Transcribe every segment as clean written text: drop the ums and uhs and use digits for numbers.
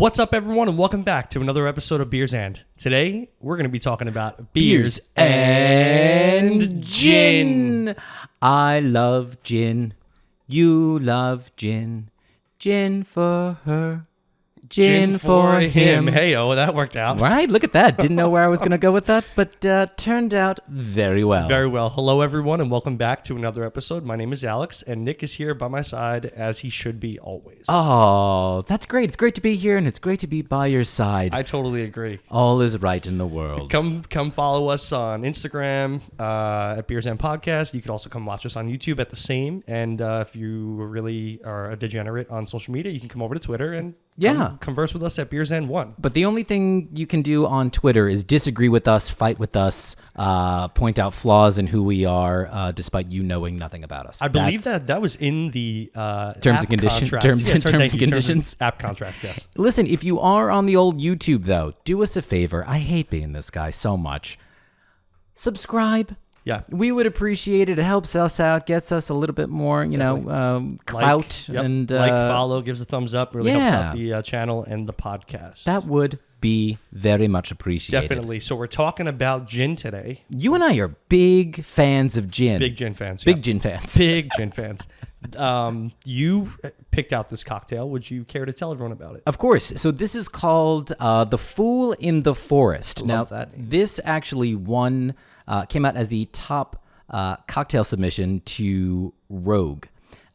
What's up, everyone, and welcome back to another episode of Beers and. Today, we're going to be talking about beers and gin. I love gin. You love gin. Gin for her. Gin for him. Hey, oh, that worked out. Right? Look at that. Didn't know where I was going to go with that, but turned out very well. Very well. Hello, everyone, and welcome back to another episode. My name is Alex, and Nick is here by my side, as he should be always. Oh, that's great. It's great to be here, and it's great to be by your side. I totally agree. All is right in the world. Come follow us on Instagram at Beers and Podcast. You can also come watch us on YouTube at the same. And if you really are a degenerate on social media, you can come over to Twitter and converse with us at Beers and One. But the only thing you can do on Twitter is disagree with us, fight with us, point out flaws in who we are, despite you knowing nothing about us. I believe that was in the terms and conditions app contract. Yes. Listen, if you are on the old YouTube though, do us a favor. I hate being this guy so much. Subscribe. Yeah, we would appreciate it. It helps us out, gets us a little bit more, clout. And follow, gives a thumbs up, really helps out the channel and the podcast. That would be very much appreciated. Definitely. So we're talking about gin today. You and I are big fans of gin. Big gin fans. Big gin fans. Big gin fans. You picked out this cocktail. Would you care to tell everyone about it? Of course. So this is called The Fool in the Forest. I love that name. This actually came out as the top cocktail submission to Rogue.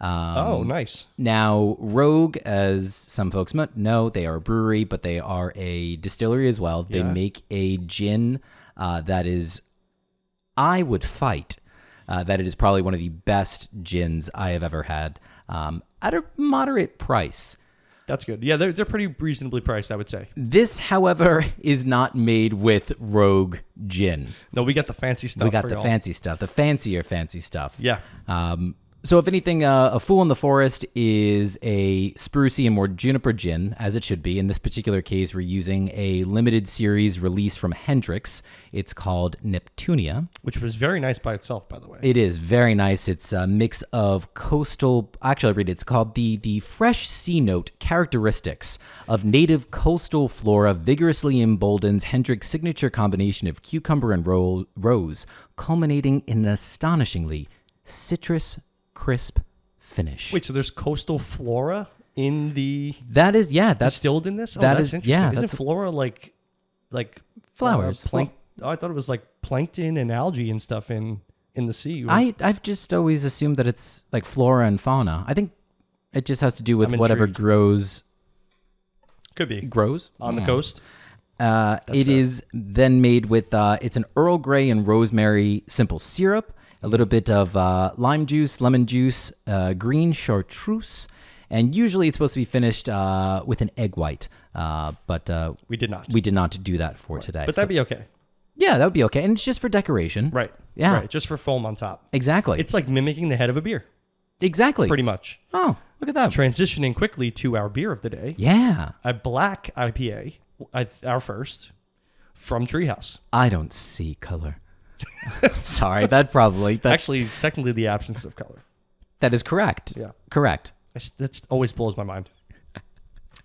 Nice. Now, Rogue, as some folks might know, they are a brewery, but they are a distillery as well. They make a gin that is, I would fight, that it is probably one of the best gins I have ever had at a moderate price. That's good. Yeah, they're pretty reasonably priced, I would say. This, however, is not made with Rogue gin. No, we got the fancy stuff. We got the fancy stuff, the fancier fancy stuff. Yeah. So if anything, A Fool in the Forest is a sprucey and more juniper gin, as it should be. In this particular case, we're using a limited series release from Hendrick's. It's called Neptunia. Which was very nice by itself, by the way. It is very nice. It's a mix of coastal... Actually, I'll read it. It's called the fresh sea note characteristics of native coastal flora vigorously emboldens Hendrick's signature combination of cucumber and rose, culminating in an astonishingly citrus crisp finish. Wait, so there's coastal flora in the... That is, that's... Distilled in this? That's interesting. Yeah. Isn't flora like flowers? I thought it was like plankton and algae and stuff in the sea. I've just always assumed that it's like flora and fauna. I think it just has to do with whatever grows. Could be. Grows? On the coast? It is then made with, it's an Earl Grey and rosemary simple syrup, a little bit of lime juice, lemon juice, green chartreuse, and usually it's supposed to be finished with an egg white. But we did not. We did not do that for today. But that'd be okay. Yeah, that would be okay. And it's just for decoration. Right. Yeah. Right. Just for foam on top. Exactly. It's like mimicking the head of a beer. Exactly. Pretty much. Oh, look at that. Transitioning quickly to our beer of the day. Yeah. A Black IPA, our first, from Tree House. I don't see color. Sorry, that's actually technically the absence of color. That is correct. Yeah. Correct. That always blows my mind.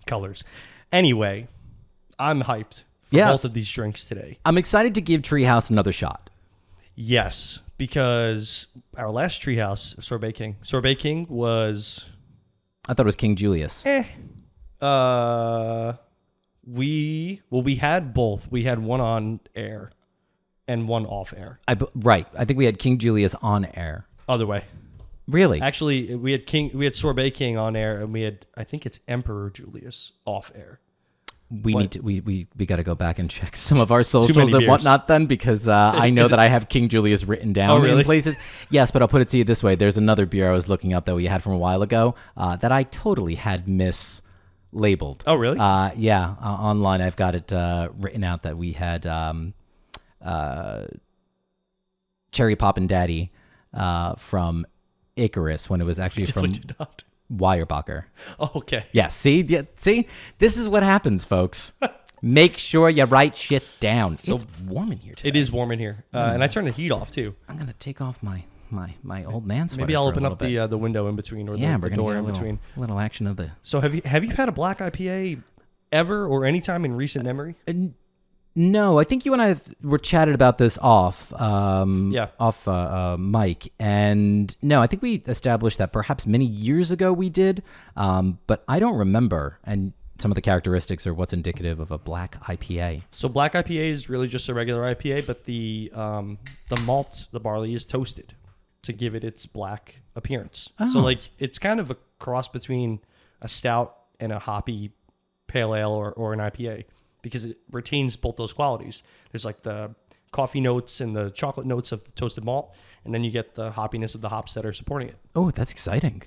Colors. Anyway, I'm hyped for both of these drinks today. I'm excited to give Treehouse another shot. Yes, because our last Treehouse, Sorbet King was... I thought it was King Julius. We had both. We had one on air and one off air. Right. I think we had King Julius on air. Other way. Really? Actually, we had Sorbet King on air, and we had, I think it's Emperor Julius off air. We got to go back and check some of our socials and whatnot then, because I know that I have King Julius written down in places. Yes, but I'll put it to you this way. There's another beer I was looking up that we had from a while ago that I totally had mislabeled. Oh, really? Yeah. Online, I've got it written out that we had Cherry Poppin' Daddy from Icarus when it was actually from Weyerbacher. Oh, okay. Yeah, see? This is what happens, folks. Make sure you write shit down. So, it's warm in here today. It is warm in here. And I turned the heat off, too. I'm going to take off my old man sweater. Maybe I'll open up the window in between, or the door in between. Little action of the... So have you had a Black IPA ever or anytime in recent memory? No, I think you and I were chatted about this off mic, and no, I think we established that perhaps many years ago we did, but I don't remember. And some of the characteristics are what's indicative of a black IPA. So black IPA is really just a regular IPA, but the malt, the barley, is toasted to give it its black appearance. Oh. So like it's kind of a cross between a stout and a hoppy pale ale or an IPA because it retains both those qualities. There's like the coffee notes and the chocolate notes of the toasted malt, and then you get the hoppiness of the hops that are supporting it. Oh, that's exciting.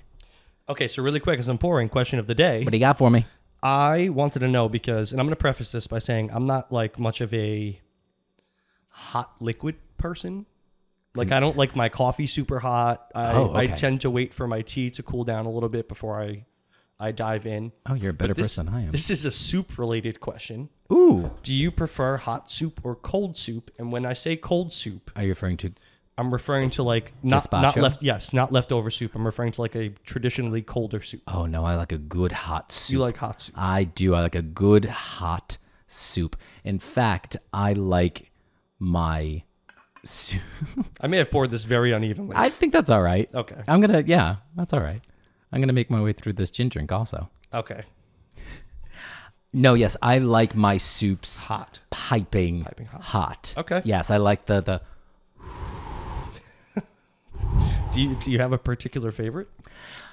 Okay, so really quick as I'm pouring, question of the day. What do you got for me? I wanted to know because, and I'm going to preface this by saying I'm not like much of a hot liquid person. Like I don't like my coffee super hot. I tend to wait for my tea to cool down a little bit before I dive in. Oh, you're a better person than I am. This is a soup related question. Ooh. Do you prefer hot soup or cold soup? And when I say cold soup, Are you referring to? I'm referring to like not leftover soup. I'm referring to like a traditionally colder soup. Oh no, I like a good hot soup. You like hot soup? I do. I like a good hot soup. In fact, I like my soup. I may have poured this very unevenly. I think that's all right. Okay. That's all right. I'm gonna make my way through this gin drink also. Okay. No, yes, I like my soups Hot. piping hot. Okay. Yes, I like the. Do you have a particular favorite?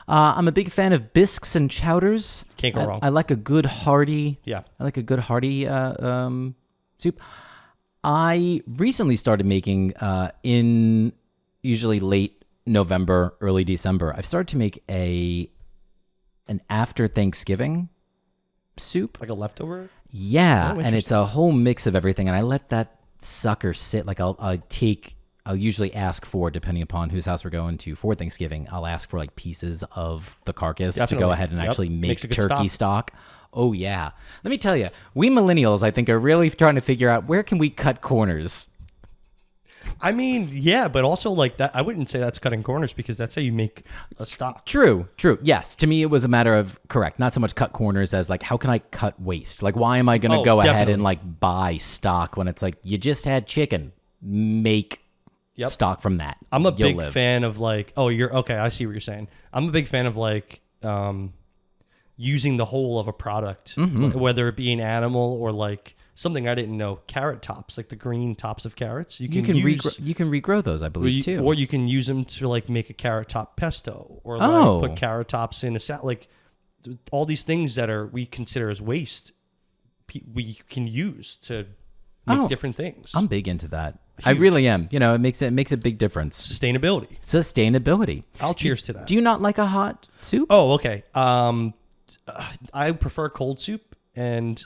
I'm a big fan of bisques and chowders. Can't go wrong. I like a good hearty. Yeah. I like a good hearty soup. I recently started making in usually late November, early December. I've started to make an after Thanksgiving soup. Like a leftover? Yeah, and it's a whole mix of everything, and I let that sucker sit. Like I'll usually ask for, depending upon whose house we're going to for Thanksgiving, I'll ask for like pieces of the carcass to go ahead and actually make turkey stock. Oh yeah. Let me tell you, we millennials, I think, are really trying to figure out where can we cut corners. I mean, yeah, but also like that, I wouldn't say that's cutting corners because that's how you make a stock. True. Yes. To me, it was a matter of, correct, not so much cut corners as like, how can I cut waste? Like, why am I going to go ahead and like buy stock when it's like, you just had chicken, make stock from that. I'm a big fan of like, I see what you're saying. I'm a big fan of like using the whole of a product, whether it be an animal or like something I didn't know, carrot tops, like the green tops of carrots. You can regrow those, I believe, too. Or you can use them to like make a carrot top pesto or like put carrot tops in a salad. Like all these things that we consider as waste, we can use to make different things. I'm big into that. Huge. I really am. You know, it makes a big difference. Sustainability. I'll cheers to that. Do you not like a hot soup? Oh, okay. I prefer cold soup, and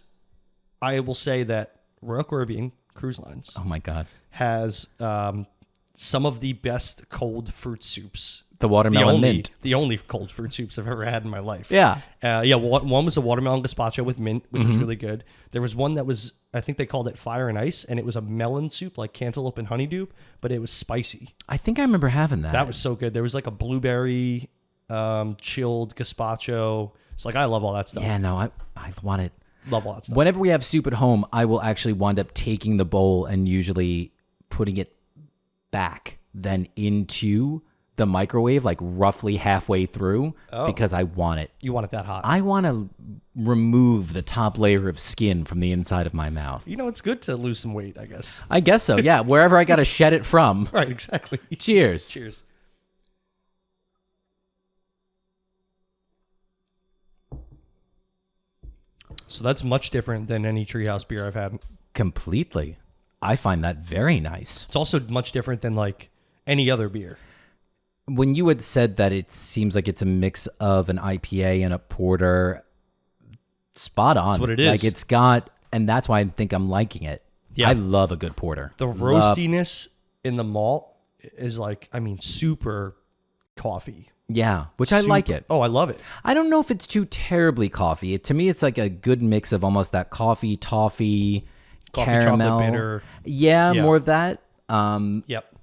I will say that Royal Caribbean Cruise Lines. Oh my God. Has some of the best cold fruit soups. The watermelon mint. The only cold fruit soups I've ever had in my life. Yeah. One was a watermelon gazpacho with mint, which was really good. There was one that was, I think they called it Fire and Ice, and it was a melon soup, like cantaloupe and honeydew, but it was spicy. I think I remember having that. That was so good. There was like a blueberry chilled gazpacho. It's like, I love all that stuff. Yeah, no, I want it. Love all that stuff. Whenever we have soup at home, I will actually wind up taking the bowl and usually putting it back then into the microwave, like roughly halfway through, because I want it. You want it that hot. I want to remove the top layer of skin from the inside of my mouth. You know, it's good to lose some weight, I guess. I guess so, yeah. Wherever I got to shed it from. Right, exactly. Cheers. Cheers. So that's much different than any Tree House beer I've had. Completely. I find that very nice. It's also much different than like any other beer. When you had said that it seems like it's a mix of an IPA and a porter, spot on. That's what it is. Like it's got, and that's why I think I'm liking it. Yeah. I love a good porter. The roastiness in the malt is like, I mean, super coffee. Yeah, which I like it. Oh, I love it. I don't know if it's too terribly coffee. To me, it's like a good mix of almost that coffee, toffee, caramel. Chocolate bitter. Yeah, more of that. Yep.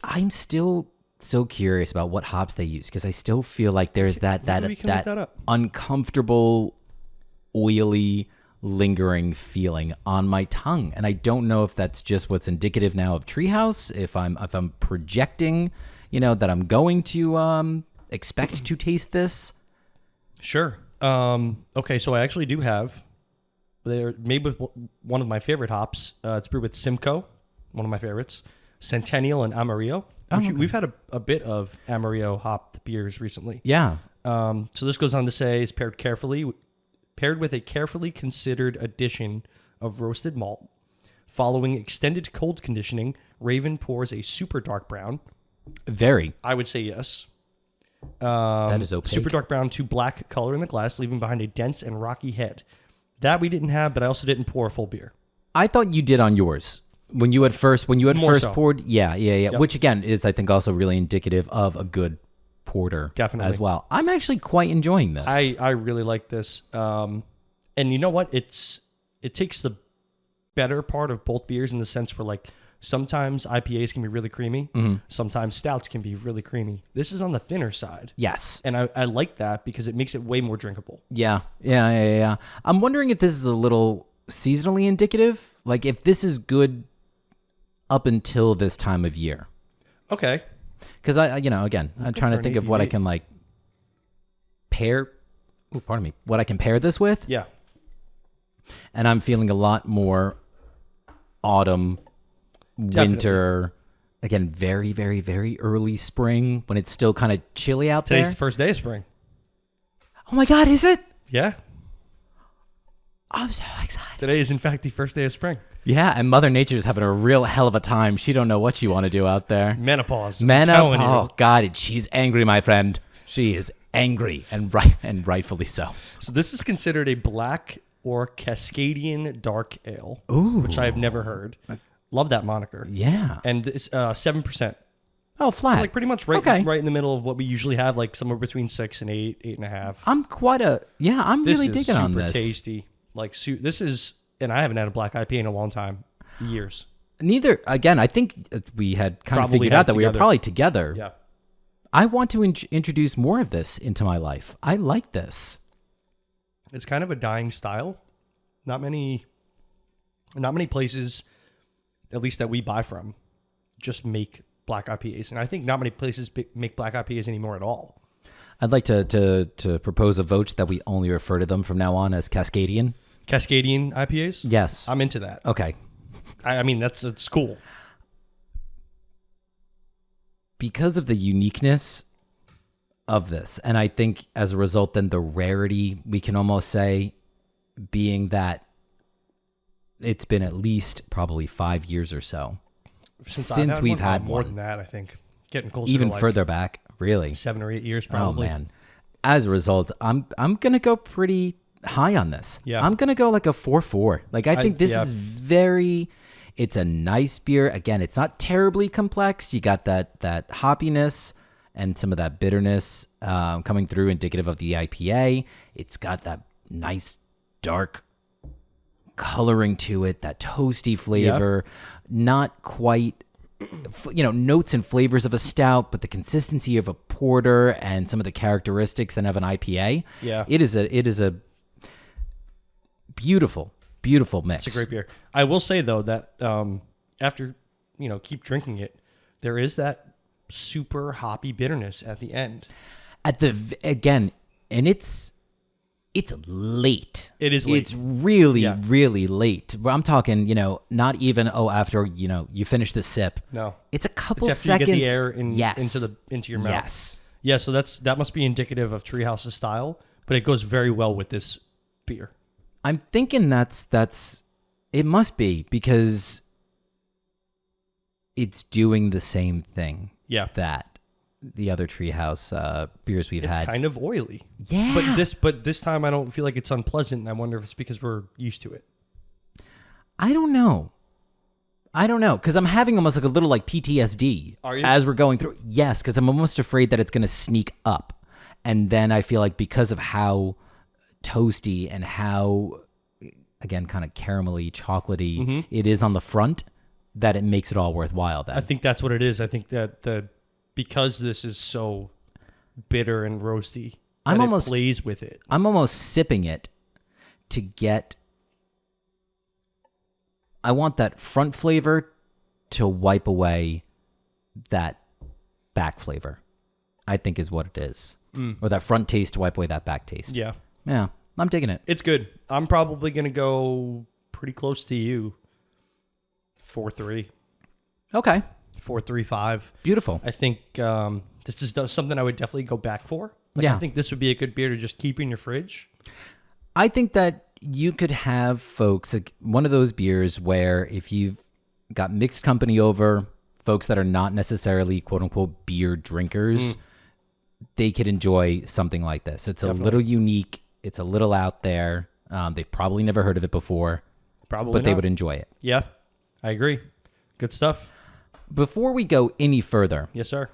I'm still so curious about what hops they use because I still feel like there's that uncomfortable oily, lingering feeling on my tongue. And I don't know if that's just what's indicative now of Tree House, if I'm projecting, that I'm going to expect to taste this. Sure. Okay, so I actually do have. They're made with one of my favorite hops. It's brewed with Simcoe, one of my favorites, Centennial and Amarillo. We've had a bit of Amarillo hopped beers recently. Yeah. So this goes on to say it's paired with a carefully considered addition of roasted malt. Following extended cold conditioning, Raven pours a super dark brown. Very. I would say yes. That is opaque. Super dark brown to black color in the glass, leaving behind a dense and rocky head. That we didn't have, but I also didn't pour a full beer. I thought you did on yours. When you had first poured. Yeah. Yep. Which again is, I think, also really indicative of a good porter. Definitely. As well. I'm actually quite enjoying this. I really like this. And you know what? It takes the better part of both beers in the sense where like sometimes IPAs can be really creamy. Mm-hmm. Sometimes stouts can be really creamy. This is on the thinner side. Yes. And I like that because it makes it way more drinkable. Yeah. I'm wondering if this is a little seasonally indicative. Like if this is good up until this time of year. Okay. Because again, I'm trying to think of what I can like pair. Oh, pardon me. What I can pair this with. Yeah. And I'm feeling a lot more autumn, winter. Again, very, very, very early spring when it's still kind of chilly out there. Today's the first day of spring. Oh my God, is it? Yeah. I'm so excited. Today is in fact the first day of spring. Yeah, and Mother Nature is having a real hell of a time. She don't know what she want to do out there. Menopause. Oh God, she's angry, my friend. She is angry and rightfully so. So this is considered a black or Cascadian dark ale, which I've never heard. Love that moniker. Yeah. And it's 7%. Oh, flat. So like pretty much right in the middle of what we usually have, like somewhere between 6 and 8, 8.5. I'm really digging on this. This is super tasty. Like this is, and I haven't had a black IPA in a long time, years. Neither. Again, I think we had kind of figured out that we were probably together. Yeah. I want to introduce more of this into my life. I like this. It's kind of a dying style. Not many places, at least that we buy from, just make black IPAs. And I think not many places make black IPAs anymore at all. I'd like to propose a vote that we only refer to them from now on as Cascadian. Cascadian IPAs? Yes. I'm into that. Okay. I mean, it's cool. Because of the uniqueness of this, and I think as a result, then the rarity, we can almost say, being that it's been at least probably 5 years or so since we've had more one. Than that, I think. Getting closer even to like further back, really. 7 or 8 years probably. Oh, man. As a result, I'm going to go pretty high on this. Yeah. I'm going to go like a 4.4. Like, I think this is it's a nice beer. Again, it's not terribly complex. You got that hoppiness and some of that bitterness coming through, indicative of the IPA. It's got that nice dark coloring to it, that toasty flavor, not quite, notes and flavors of a stout, but the consistency of a porter and some of the characteristics that have an IPA. Yeah. It is a beautiful, beautiful mix. It's a great beer. I will say though that after keep drinking it, there is that super hoppy bitterness at the end. And it's late. It is late. It's really, really late. I'm talking, not even after you finish the sip. No, it's a couple it's seconds. You get the air into your mouth. Yes. Yeah. So that must be indicative of Tree House's style, but it goes very well with this beer. I'm thinking it must be because it's doing the same thing. Yeah. That the other Tree House beers we've had. It's kind of oily. Yeah. But this time I don't feel like it's unpleasant, and I wonder if it's because we're used to it. I don't know. Because I'm having almost like a little like PTSD. Are you? As we're going through. Yes, because I'm almost afraid that it's going to sneak up. And then I feel like because of how toasty and how, again, kind of caramelly, chocolatey it is on the front, that it makes it all worthwhile then. I think that's what it is. I think that because this is so bitter and roasty, it plays with it. I'm almost sipping it to get... I want that front flavor to wipe away that back flavor, I think is what it is. Or that front taste to wipe away that back taste. Yeah. Yeah, I'm digging it. It's good. I'm probably going to go pretty close to you. 4.3. Okay. 4.35. Beautiful. I think this is something I would definitely go back for. Like, Yeah. I think this would be a good beer to just keep in your fridge. I think that you could have folks, like one of those beers where if you've got mixed company over, folks that are not necessarily quote unquote beer drinkers, they could enjoy something like this. It's Definitely. a little unique. It's a little out there. They've probably never heard of it before, Probably but they not. would enjoy it. Yeah, I agree. Good stuff. Before we go any further, Yes, sir.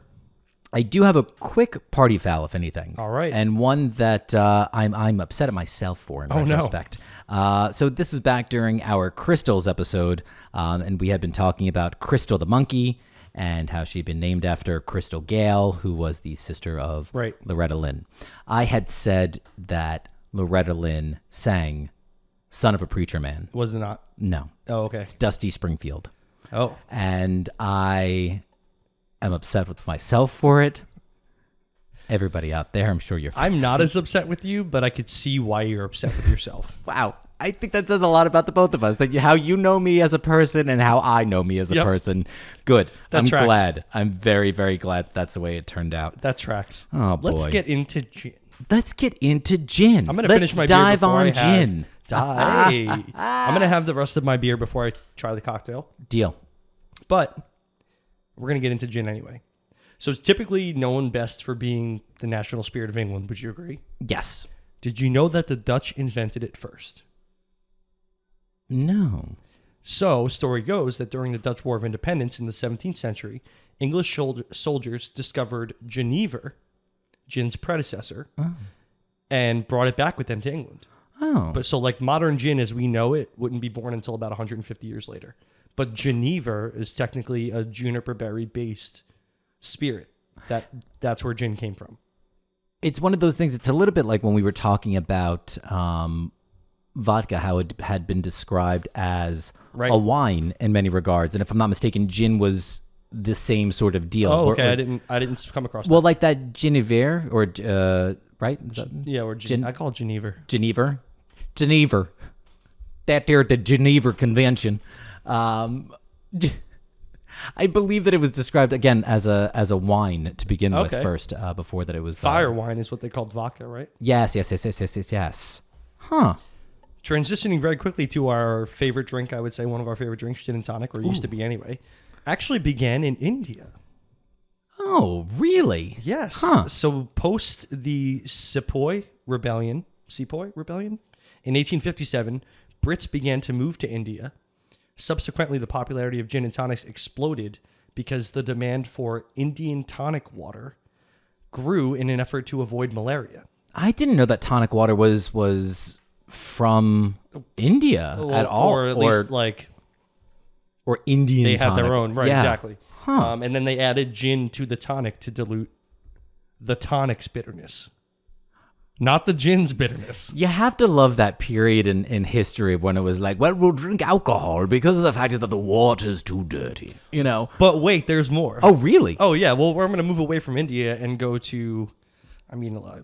I do have a quick party foul, if anything. All right. And one that I'm upset at myself for in retrospect. So this was back during our Crystals episode, and we had been talking about Crystal the monkey and how she'd been named after Crystal Gale, who was the sister of Right. Loretta Lynn. I had said that Loretta Lynn sang Son of a Preacher Man. Was it not? No. Oh, okay. It's Dusty Springfield. Oh. And I am upset with myself for it. Everybody out there, I'm sure you're... I'm not as upset with you, but I could see why you're upset with yourself. Wow. I think that says a lot about the both of us. That how you know me as a person and how I know me as a Yep. person. Good. That I'm tracks. glad. I'm very, very glad that's the way it turned out. That tracks. Oh, boy. Let's get into gin. Let's get into gin. I'm going to finish my beer dive before on I have... gin. I'm going to have the rest of my beer before I try the cocktail. Deal. But we're going to get into gin anyway. So it's typically known best for being the national spirit of England. Would you agree? Yes. Did you know that the Dutch invented it first? No. So, story goes that during the Dutch War of Independence in the 17th century, English soldiers discovered Juniper, gin's predecessor, and brought it back with them to England. Oh. But so, like, modern gin as we know it wouldn't be born until about 150 years later. But Juniper is technically a juniper berry based spirit. That's where gin came from. It's one of those things. It's a little bit like when we were talking about vodka, how it had been described as Right. a wine in many regards. And if I'm not mistaken, gin was the same sort of deal. Oh, okay. I didn't come across that. Well, like that Genever, or right? Is that Yeah, or I call it Geneva. Geneva. That there at the Geneva Convention. I believe that it was described again as a wine to begin with first, before that it was Fire wine is what they called vodka, right? Yes. Huh. Transitioning very quickly to our favorite drink, I would say one of our favorite drinks, gin and tonic, or used to be anyway, actually began in India. Oh, really? Yes. Huh. So post the Sepoy Rebellion in 1857, Brits began to move to India. Subsequently, the popularity of gin and tonics exploded because the demand for Indian tonic water grew in an effort to avoid malaria. I didn't know that tonic water was from India at all, or at least or Indian. they had tonic. their own, right? Yeah. Exactly. Huh. And then they added gin to the tonic to dilute the tonic's bitterness, not the gin's bitterness. You have to love that period in history when it was like, well, we'll drink alcohol because of the fact that the water's too dirty, you know? But wait, there's more. Oh, really? Oh, yeah. Well, we're going to move away from India and go to,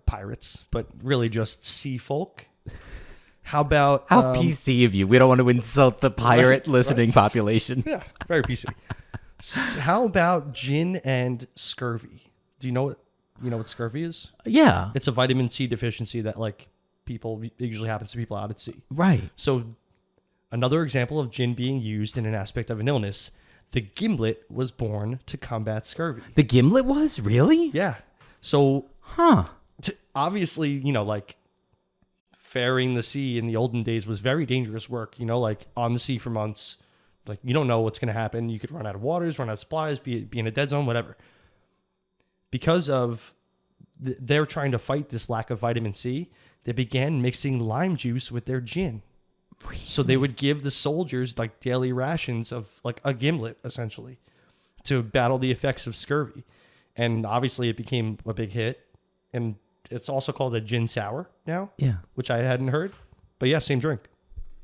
pirates, but really just sea folk. How about... How PC of you. We don't want to insult the pirate listening population. Yeah, very PC. How about gin and scurvy? Do you know what scurvy is? Yeah. It's a vitamin C deficiency that it usually happens to people out at sea. Right. So another example of gin being used in an aspect of an illness, the gimlet was born to combat scurvy. The gimlet was? Really? Yeah. So obviously, faring the sea in the olden days was very dangerous work, on the sea for months. Like, you don't know what's going to happen. You could run out of waters, run out of supplies, be in a dead zone, whatever. Because of they're trying to fight this lack of vitamin C, they began mixing lime juice with their gin. Really? So they would give the soldiers daily rations of a gimlet, essentially, to battle the effects of scurvy. And obviously it became a big hit. And it's also called a gin sour now. Yeah. Which I hadn't heard. But yeah, same drink.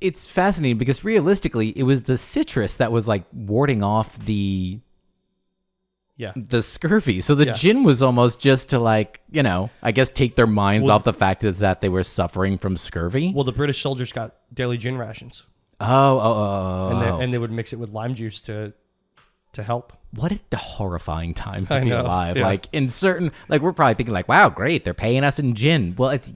It's fascinating because realistically, it was the citrus that was like warding off the scurvy. So the gin was almost just to like, I guess take their minds off the fact that they were suffering from scurvy. Well, the British soldiers got daily gin rations. And they would mix it with lime juice to help. What a horrifying time to be know. alive. Yeah. Like in certain, like we're probably thinking like, wow, great, they're paying us in gin. Well, it's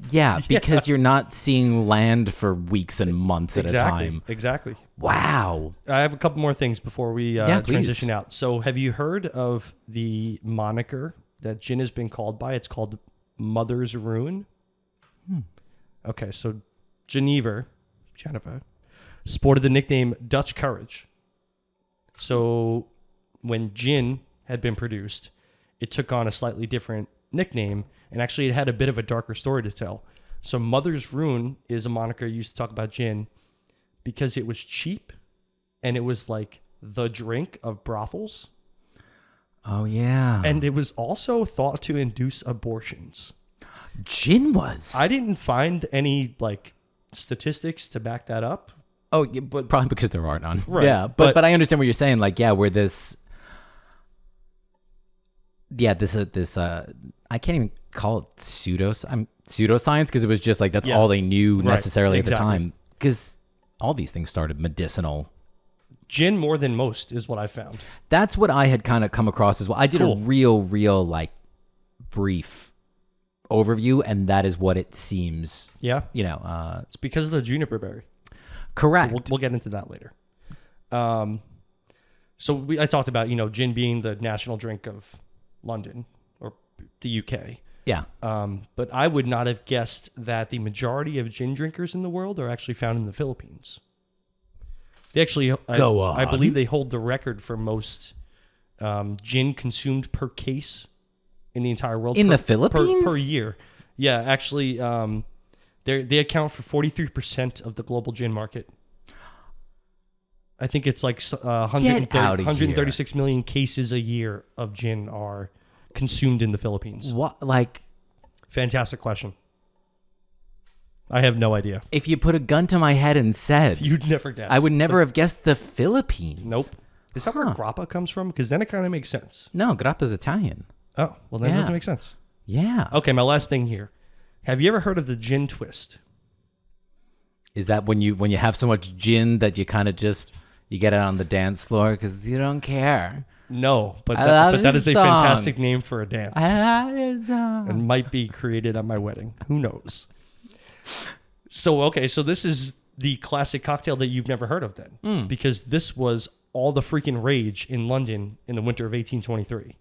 because you're not seeing land for weeks and months at a time. Exactly. Wow. I have a couple more things before we transition please. out. So have you heard of the moniker that gin has been called by? It's called Mother's Ruin. Okay, so Juniper sported the nickname Dutch Courage. So when gin had been produced, it took on a slightly different nickname, and actually it had a bit of a darker story to tell. So Mother's Ruin is a moniker used to talk about gin because it was cheap and it was like the drink of brothels. Oh, yeah. And it was also thought to induce abortions. Gin was? I didn't find any like statistics to back that up. Oh, yeah, but probably because there are none. Right. Yeah, but I understand what you're saying. Like, where this... Yeah, this I can't even call it pseudoscience because it was just like that's all they knew necessarily at the time. Because all these things started medicinal. Gin more than most is what I found. That's what I had kind of come across as well. I did a real like brief overview, and that is what it seems. Yeah, it's because of the juniper berry. Correct. We'll get into that later. So I talked about gin being the national drink of London or the UK. Yeah. But I would not have guessed that the majority of gin drinkers in the world are actually found in the Philippines. They actually, I believe they hold the record for most gin consumed per case in the entire world. In the Philippines? Per year. Yeah, actually, they account for 43% of the global gin market. I think it's like 136 million cases a year of gin are consumed in the Philippines. What? Like, fantastic question. I have no idea. If you put a gun to my head and said, you'd never guess. I would never have guessed the Philippines. Nope. Is that where grappa comes from? Because then it kind of makes sense. No, grappa's Italian. Oh, well, then it doesn't make sense. Yeah. Okay, my last thing here. Have you ever heard of the gin twist? Is that when you have so much gin that you kind of just you get it on the dance floor because you don't care? No, but that is a fantastic name for a dance. And might be created at my wedding. Who knows? So this is the classic cocktail that you've never heard of then. Because this was all the freaking rage in London in the winter of 1823.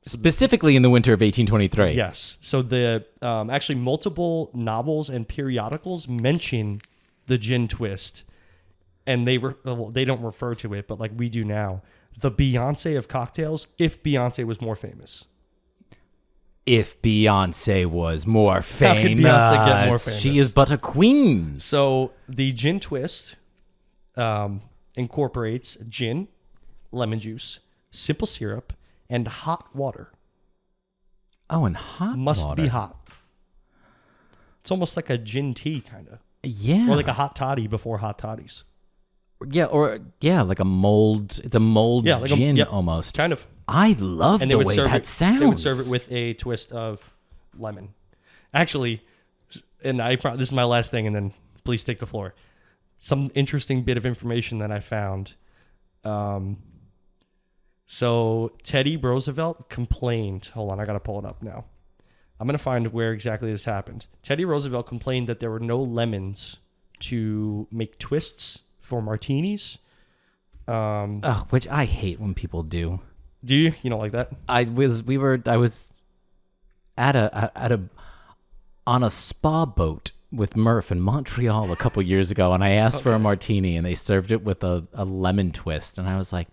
Specifically in the winter of 1823. Yes. So the actually multiple novels and periodicals mention the gin twist, and they don't refer to it, but like we do now, the Beyonce of cocktails. If Beyonce was more famous, if Beyonce was more famous, how could Beyonce get more famous? She is but a queen. So the gin twist incorporates gin, lemon juice, simple syrup, and hot water. Oh, and hot must water. Be hot. It's almost like a gin tea kind of. Yeah. Or like a hot toddy before hot toddies. Yeah, like a mold. It's a mold gin almost. Kind of. I love the way that sounds. They would serve it with a twist of lemon. Actually, and this is my last thing, and then please take the floor. Some interesting bit of information that I found. So Teddy Roosevelt complained. Hold on, I got to pull it up now. I'm going to find where exactly this happened. Teddy Roosevelt complained that there were no lemons to make twists for martinis. Which I hate when people do. Do you? You don't like that? I was on a spa boat with Murph in Montreal a couple years ago, and I asked for a martini, and they served it with a lemon twist, and I was like,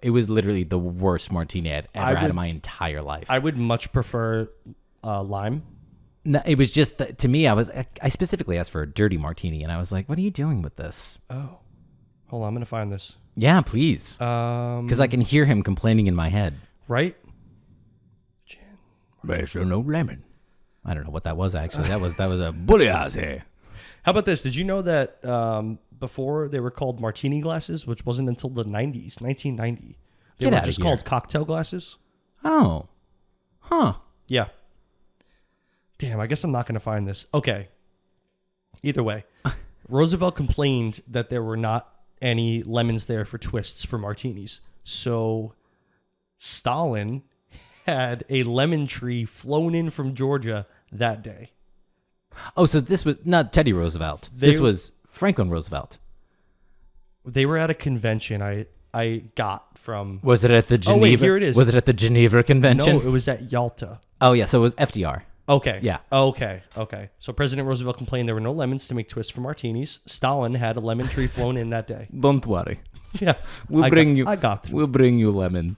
it was literally the worst martini I've ever had in my entire life. I would much prefer lime. No, it was just that, to me, I specifically asked for a dirty martini, and I was like, what are you doing with this? Oh, hold on, I'm gonna find this. Yeah, please. Because I can hear him complaining in my head. Right? Gin. There's no lemon. I don't know what that was, actually. That was a bulliaze. How about this? Did you know that before they were called martini glasses, which wasn't until the 90s, 1990, they were just called cocktail glasses? Oh. Huh. Yeah. Damn, I guess I'm not going to find this. Okay. Either way, Roosevelt complained that there were not any lemons there for twists for martinis. So Stalin had a lemon tree flown in from Georgia that day. Oh, so this was not Teddy Roosevelt. This was Franklin Roosevelt. They were at a convention I got from... Was it at the Geneva? Oh, wait, here it is. Was it at the Geneva Convention? No, it was at Yalta. Oh, yeah, so it was FDR. Okay. Yeah. Okay. So President Roosevelt complained there were no lemons to make twists for martinis. Stalin had a lemon tree flown in that day. Don't worry. Yeah. We'll bring you lemon.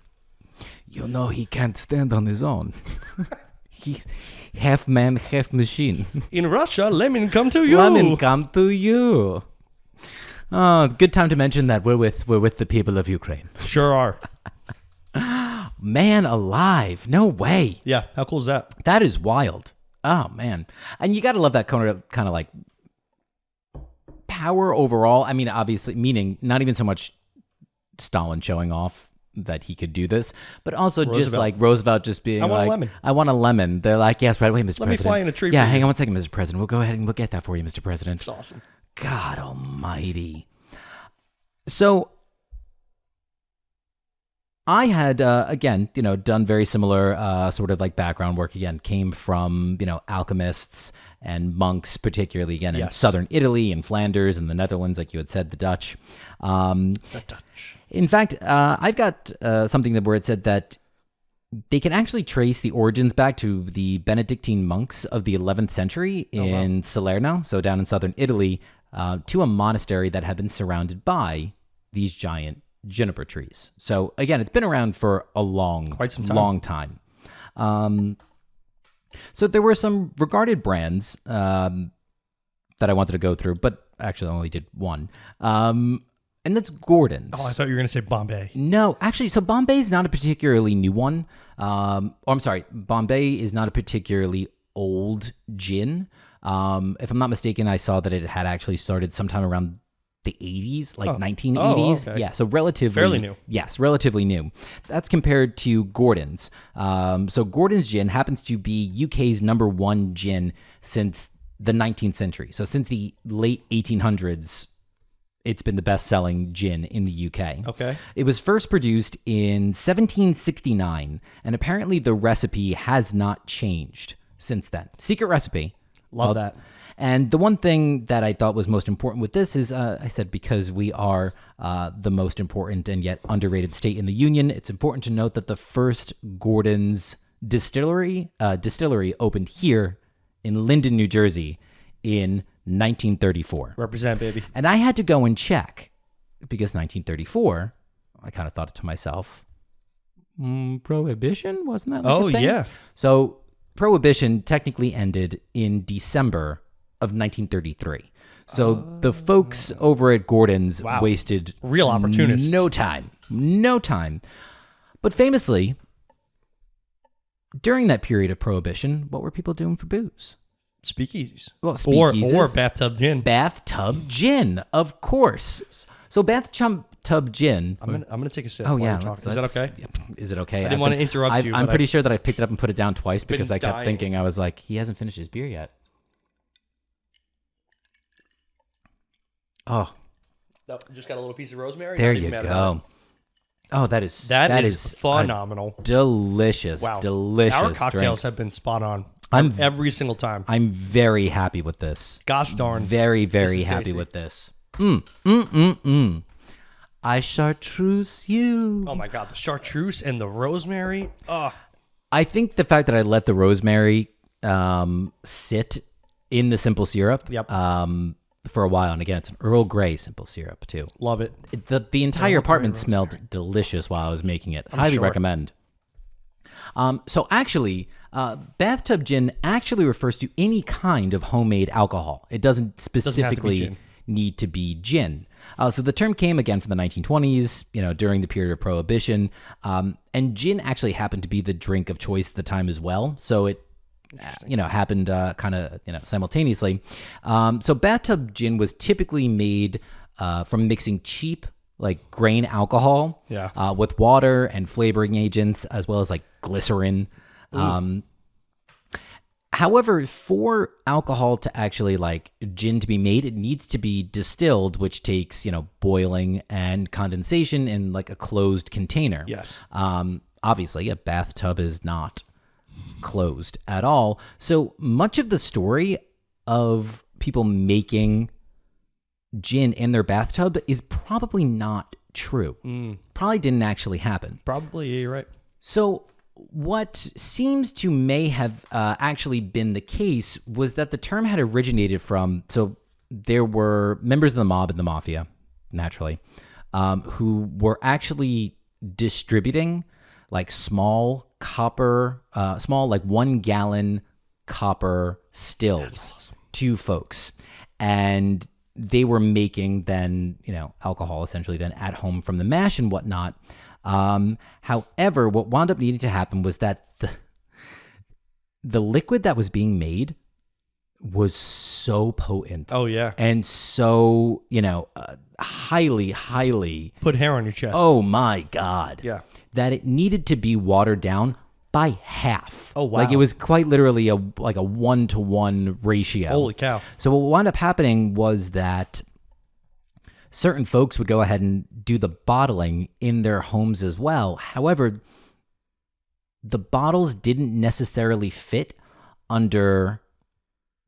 You know he can't stand on his own. He's half man, half machine. In Russia, lemon come to you. Lemon come to you. Oh, good time to mention that we're with the people of Ukraine. Sure are. Man alive. No way. Yeah. How cool is that? That is wild. Oh, man. And you got to love that kind of like power overall. I mean, obviously, meaning not even so much Stalin showing off that he could do this, but also just like Roosevelt just being like, I want a lemon. They're like, yes, right away, Mr. President. Let me fly in a tree. Yeah, hang on one second, Mr. President. We'll go ahead and we'll get that for you, Mr. President. It's awesome. God almighty. So I had, again, done very similar sort of like background work. Again, came from, alchemists and monks, particularly, again, in southern Italy and Flanders and the Netherlands, like you had said, the Dutch. The Dutch. In fact, I've got something where it said that they can actually trace the origins back to the Benedictine monks of the 11th century in Salerno, so down in southern Italy, to a monastery that had been surrounded by these giant juniper trees. So again, it's been around for a long time. So there were some regarded brands that I wanted to go through, but actually I only did one. And that's Gordon's. Oh, I thought you were going to say Bombay. No, actually, so Bombay is not a particularly new one. I'm sorry, Bombay is not a particularly old gin. If I'm not mistaken, I saw that it had actually started sometime around the 80s, like 1980s. Oh, okay. Yeah, so relatively... Fairly new. Yes, relatively new. That's compared to Gordon's. So Gordon's gin happens to be UK's #1 gin since the 19th century. So since the late 1800s, it's been the best-selling gin in the UK. Okay. It was first produced in 1769, and apparently the recipe has not changed since then. Secret recipe. Love that. And the one thing that I thought was most important with this is, I said, because we are the most important and yet underrated state in the Union, it's important to note that the first Gordon's distillery opened here in Linden, New Jersey in 1934. Represent, baby. And I had to go and check because 1934, I kind of thought to myself, Prohibition? Wasn't that like a thing? Yeah. So Prohibition technically ended in December of 1933. So the folks over at Gordon's wasted real opportunists. No time. But famously, during that period of Prohibition, what were people doing for booze? Speakeasies. Well, speakeasies. Or bathtub gin. Bathtub gin, of course. So bathtub gin. I'm gonna take a sip. Oh yeah, is that okay? Is it okay? I didn't want to interrupt you. I'm pretty sure that I picked it up and put it down twice because I kept thinking, I was like, he hasn't finished his beer yet. Oh, just got a little piece of rosemary. There you go. Oh, that is phenomenal. Delicious. Wow. Delicious. Our cocktails have been spot on. Every single time. I'm very happy with this. Gosh darn. Very, very happy with this. I chartreuse you. Oh my God, the chartreuse and the rosemary. I think the fact that I let the rosemary sit in the simple syrup for a while, and again, it's an Earl Grey simple syrup too. Love it. The entire apartment smelled delicious while I was making it. Highly recommend. So actually, bathtub gin actually refers to any kind of homemade alcohol. It doesn't specifically need to be gin. So the term came again from the 1920s, during the period of Prohibition. And gin actually happened to be the drink of choice at the time as well. So it, happened kind of simultaneously. So bathtub gin was typically made from mixing cheap like grain alcohol with water and flavoring agents, as well as like glycerin. However, for alcohol to actually like gin to be made, it needs to be distilled, which takes, boiling and condensation in like a closed container. Yes. Obviously, a bathtub is not closed at all. So much of the story of people making gin in their bathtub is probably not true. Probably didn't actually happen. Probably, yeah, you're right. So what seems to may have actually been the case was that the term had originated from, so there were members of the mob and the mafia, naturally, who were actually distributing like small like 1 gallon copper stills to folks. And they were making then, alcohol essentially then at home from the mash and whatnot. However, what wound up needing to happen was that the liquid that was being made was so potent. Oh, yeah. And so, highly Put hair on your chest. Oh my God. Yeah. That it needed to be watered down by half. Oh, wow. Like it was quite literally a 1-to-1 ratio. Holy cow. So what wound up happening was that certain folks would go ahead and do the bottling in their homes as well. However, the bottles didn't necessarily fit under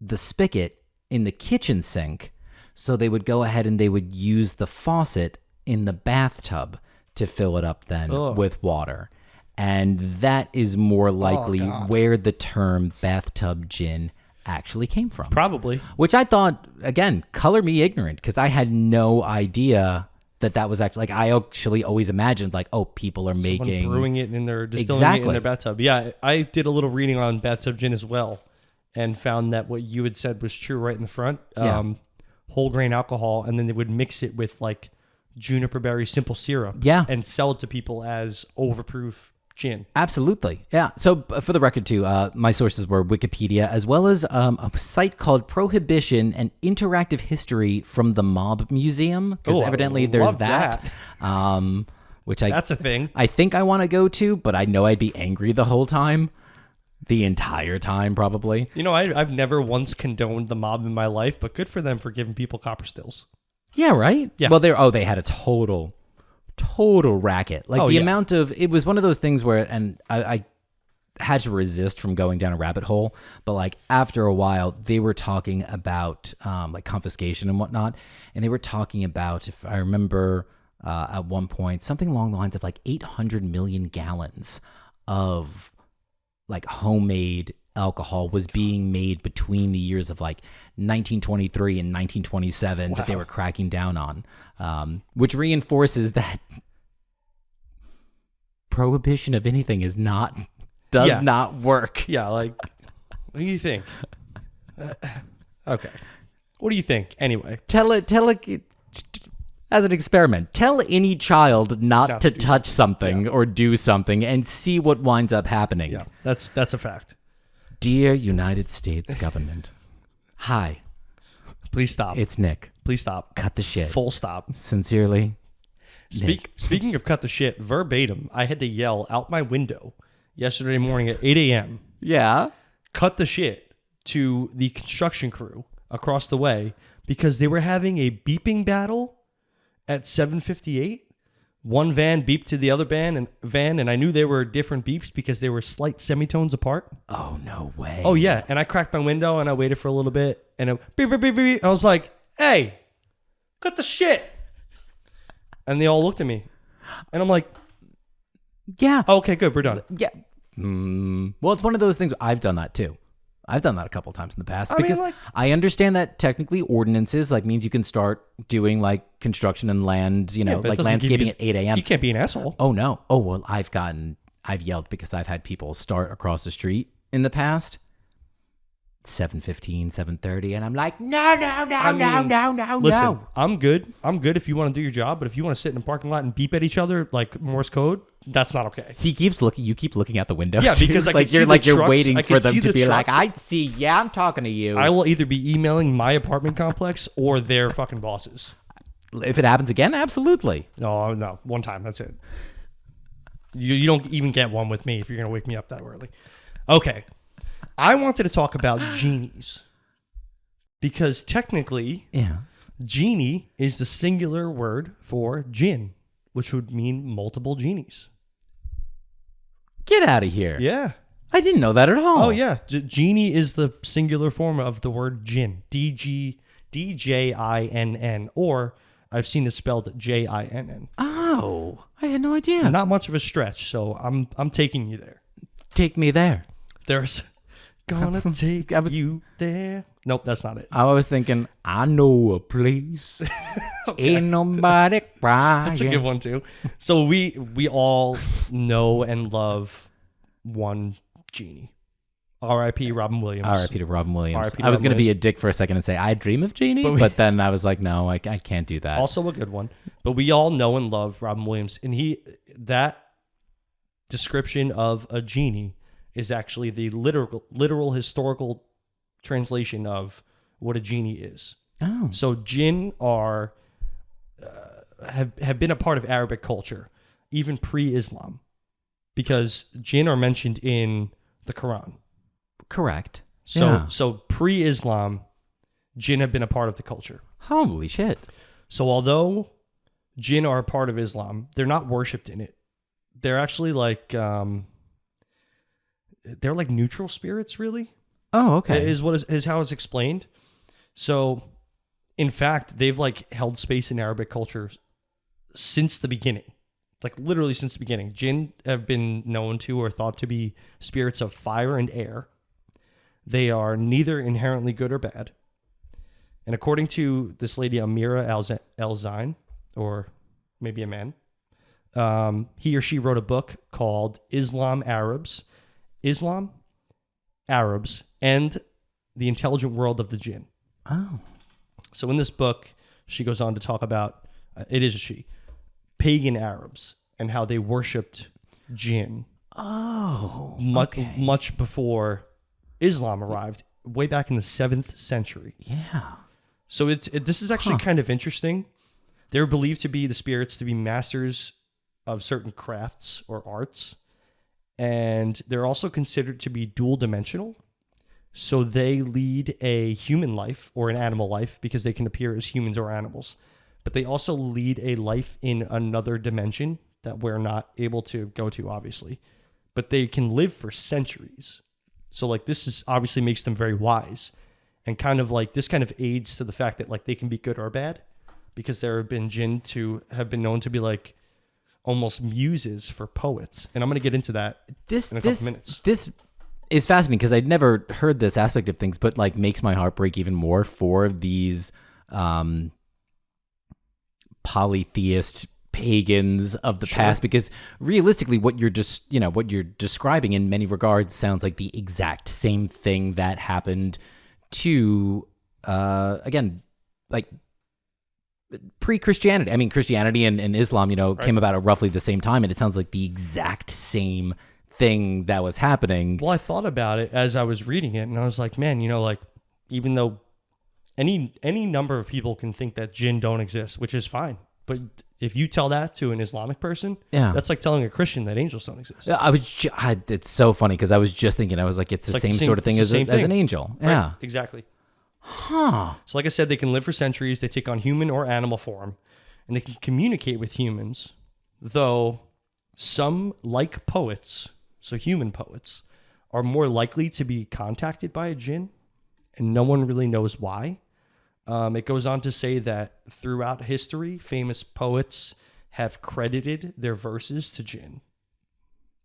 the spigot in the kitchen sink. So they would go ahead and they would use the faucet in the bathtub to fill it up then with water. And that is more likely where the term bathtub gin actually came from. Probably. Which I thought, again, color me ignorant, because I had no idea that was actually, like, I actually always imagined, like, people are making... brewing it in their... distilling it in their bathtub. Yeah, I did a little reading on bathtub gin as well, and found that what you had said was true right in the front. Whole grain alcohol, and then they would mix it with, like, Juniper Berries simple syrup. Yeah. And sell it to people as overproof gin. Absolutely. Yeah. So for the record too, my sources were Wikipedia, as well as a site called Prohibition and Interactive History from the Mob Museum, because evidently there's that. Which that's a thing. I think I want to go to, but I know I'd be angry the whole time. The entire time, probably. I've never once condoned the mob in my life, but good for them for giving people copper stills. Yeah, right? Yeah. Well, they had a total racket. Like amount of, it was one of those things where, and I had to resist from going down a rabbit hole, but like after a while they were talking about like confiscation and whatnot. And they were talking about, if I remember at one point, something along the lines of like 800 million gallons of like homemade alcohol was being made between the years of like 1923 and 1927 that they were cracking down on, which reinforces that prohibition of anything does not work. Yeah, like, what do you think? Okay. What do you think? Anyway. Tell it as an experiment. Tell any child not to touch something or do something and see what winds up happening. Yeah, that's a fact. Dear United States government, hi. Please stop. It's Nick. Please stop. Cut the shit. Full stop. Sincerely, Nick. Speaking of cut the shit, verbatim, I had to yell out my window yesterday morning at 8 a.m. Yeah. Cut the shit to the construction crew across the way because they were having a beeping battle at 7:58. One van beeped to the other van, and I knew they were different beeps because they were slight semitones apart. Oh, no way. Oh, yeah. And I cracked my window, and I waited for a little bit, and it beep, beep, beep, beep. I was like, hey, cut the shit. And they all looked at me. And I'm like, yeah. Okay, good. We're done. Yeah. Well, it's one of those things. I've done that, too. I've done that a couple times in the past because I understand that technically ordinances means you can start doing like construction and land, like landscaping at 8 a.m. You can't be an asshole. Oh no. Oh, well, I've yelled because I've had people start across the street in the past. 7:15, 7:30, and I'm like, no. Listen, I'm good. If you want to do your job, but if you want to sit in the parking lot and beep at each other like Morse code, that's not okay. He keeps looking. You keep looking out the window. Yeah, because you're waiting for them to be like, I see. Yeah, I'm talking to you. I will either be emailing my apartment complex or their fucking bosses. If it happens again, absolutely. No, one time. That's it. You don't even get one with me if you're gonna wake me up that early. Okay. I wanted to talk about genies because technically, genie is the singular word for gin, which would mean multiple genies. Get out of here. Yeah. I didn't know that at all. Oh, yeah. Genie is the singular form of the word gin. D-J-I-N-N. Or I've seen it spelled J-I-N-N. Oh, I had no idea. Not much of a stretch, so I'm taking you there. Take me there. There's... Gonna take you there. Nope, that's not it. I was thinking, I know a place. Okay. Ain't nobody crying. That's a good one too. So we all know and love one genie. R.I.P. Robin Williams. R.I.P. to Robin Williams. I was going to be a dick for a second and say, I dream of Genie, but then I was like, no, I can't do that. Also a good one. But we all know and love Robin Williams. And that description of a genie is actually the literal historical translation of what a genie is. Oh. So jinn are have been a part of Arabic culture, even pre-Islam, because jinn are mentioned in the Quran. Correct. So pre-Islam, jinn have been a part of the culture. Holy shit. So although jinn are a part of Islam, they're not worshipped in it. They're actually like they're like neutral spirits, really. Oh, okay. Is how it's explained. So, in fact, they've like held space in Arabic culture since the beginning. Like literally since the beginning. Jinn have been known to or thought to be spirits of fire and air. They are neither inherently good or bad. And according to this lady Amira Al-Zain, or maybe a man, he or she wrote a book called Islam, Arabs, and the Intelligent World of the Jinn. Oh. So in this book, she goes on to talk about, pagan Arabs and how they worshipped jinn. Oh. Much before Islam arrived, way back in the 7th century. Yeah. So this is actually kind of interesting. They're believed to be the spirits to be masters of certain crafts or arts. And they're also considered to be dual dimensional. So they lead a human life or an animal life because they can appear as humans or animals. But they also lead a life in another dimension that we're not able to go to, obviously. But they can live for centuries. So like this is obviously makes them very wise. And kind of like this kind of aids to the fact that like they can be good or bad. Because there have been jinn to have been known to be like almost muses for poets. And I'm going to get into that in a couple minutes. This is fascinating because I'd never heard this aspect of things, but like makes my heart break even more for these polytheist pagans of the past, because realistically what you're just, what you're describing in many regards sounds like the exact same thing that happened to, again, like pre-Christianity. I mean, Christianity and Islam, came about at roughly the same time, and it sounds like the exact same thing that was happening. Well, I thought about it as I was reading it, and I was like, man, like, even though any number of people can think that jinn don't exist, which is fine, but if you tell that to an Islamic person, that's like telling a Christian that angels don't exist. It's so funny because I was just thinking, I was like, it's the same sort of thing as an angel. Right? Yeah, exactly. Huh. So like I said, they can live for centuries. They take on human or animal form, and they can communicate with humans, though some, like poets, so human poets, are more likely to be contacted by a jinn, and no one really knows why. It goes on to say that throughout history, famous poets have credited their verses to jinn,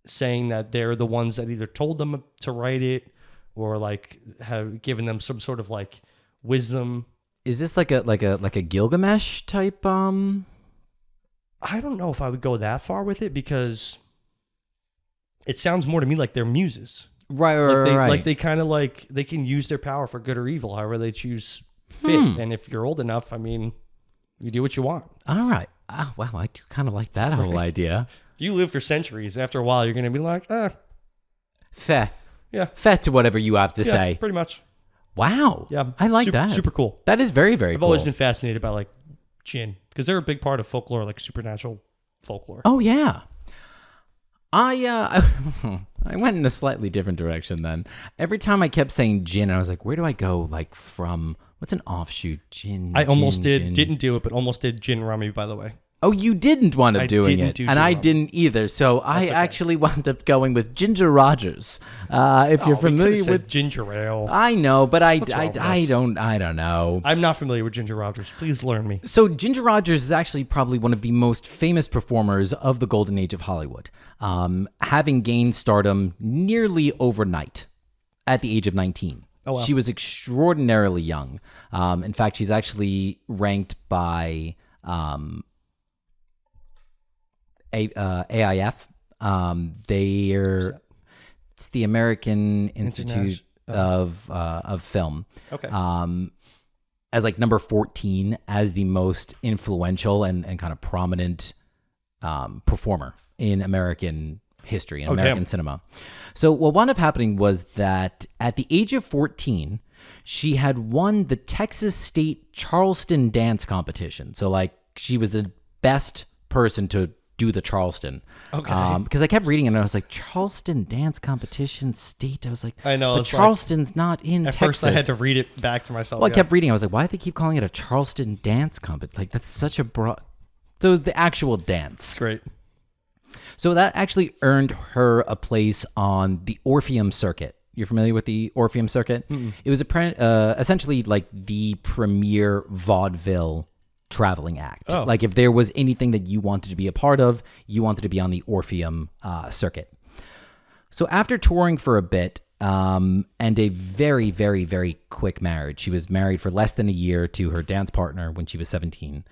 saying that they're the ones that either told them to write it or like have given them some sort of like wisdom. Is this like a Gilgamesh type? I don't know if I would go that far with it because it sounds more to me like they're muses. Right. Like they kind of like they can use their power for good or evil, however they choose fit. And if you're old enough, I mean, you do what you want. All right. Oh, wow, I do kind of like that whole idea. You live for centuries. After a while, you're going to be like, fair. Yeah. Fair to whatever you have to say. Pretty much. Wow. Yeah. I like that. Super cool. That is very, very cool. I've always been fascinated by like gin because they're a big part of folklore, like supernatural folklore. Oh, yeah. I went in a slightly different direction then. Every time I kept saying gin, I was like, where do I go? Like from, what's an offshoot? Gin. I almost did. Didn't do it, but almost did gin rummy, by the way. Oh, you didn't wind up doing it. And I didn't either. So I actually wound up going with Ginger Rogers. If you're familiar with ginger ale. I know, but I don't know. I'm not familiar with Ginger Rogers. Please learn me. So Ginger Rogers is actually probably one of the most famous performers of the golden age of Hollywood, having gained stardom nearly overnight at the age of 19. Oh, wow. She was extraordinarily young. In fact, she's actually ranked by AIF. It's the American Institute of Film. Okay. As like number 14 as the most influential and kind of prominent performer in American history and American cinema. So what wound up happening was that at the age of 14, she had won the Texas State Charleston dance competition. So like she was the best person to do the Charleston. Okay. Because I kept reading it and I was like, Charleston dance competition state. I was like, I know, but Charleston's not in at Texas. First I had to read it back to myself. Well, I kept reading. I was like, why do they keep calling it a Charleston dance competition? Like that's such a broad. So it was the actual dance. Great. So that actually earned her a place on the Orpheum circuit. You're familiar with the Orpheum circuit? Mm-mm. It was essentially like the premier vaudeville traveling act. Oh. Like if there was anything that you wanted to be a part of, you wanted to be on the Orpheum circuit. So after touring for a bit and a very, very, very quick marriage, she was married for less than a year to her dance partner when she was 17.